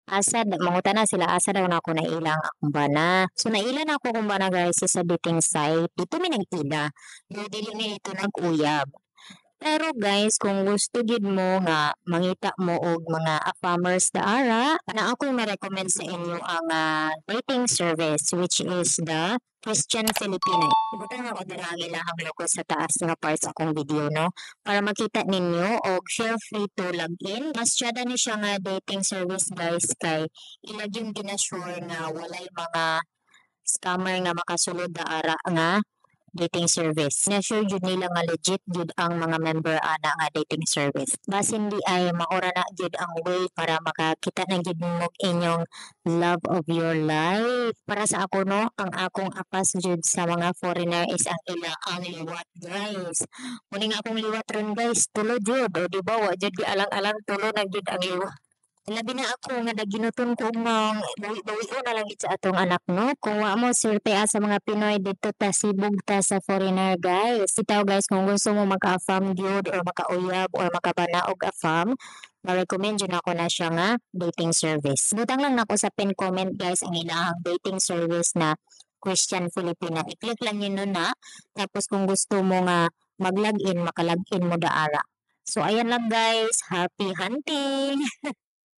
Asad mangutana sila asa daw na ako nailang akong bana. So naila na ako kung bana guys sa dating site. Dito mi nag-ila. Dili ni ito nag-uyab. Pero guys, kung gusto gid mo nga mangita mo og mga affirmers daara, na ako ma-recommend sa inyo ang dating service which is the Christian Filipino. Ibutang ako dira ang ilahang logo sa taas nga part sa akong video, no? Para makita ninyo og feel free to log in. Mas tiyada ni siya nga dating service guys kay ilag yung ginasure nga walay mga scammer nga makasulod daara nga dating service. Na-sure jud nila nga legit jud ang mga member ana nga dating service. Basin di ay maura na jud ang way para makakita na jud mo inyong love of your life. Para sa ako no, ang akong apas jud sa mga foreigner is ang ila ang liwat guys. Muni nga akong liwat ron guys, tulo jud. O di ba wa jud di alang-alang tulo na jud ang liwat. Labi na ako nga naginuton ko ng bawi na lang gid sa atong anak no. Kung wa mo surte sa mga Pinoy dito ta sibog ta sa foreigner guys. Itaw guys kung gusto mo maka-affirm gyud or makauyab or makabana og affirm, ma-recommend yun ako na siya nga dating service. Butang lang nako sa pin comment guys ang ilahang dating service na Christian Filipina. I-click lang yun nun na. Tapos kung gusto mo nga mag-login, maka-login mo daara. So ayan lang guys, happy hunting!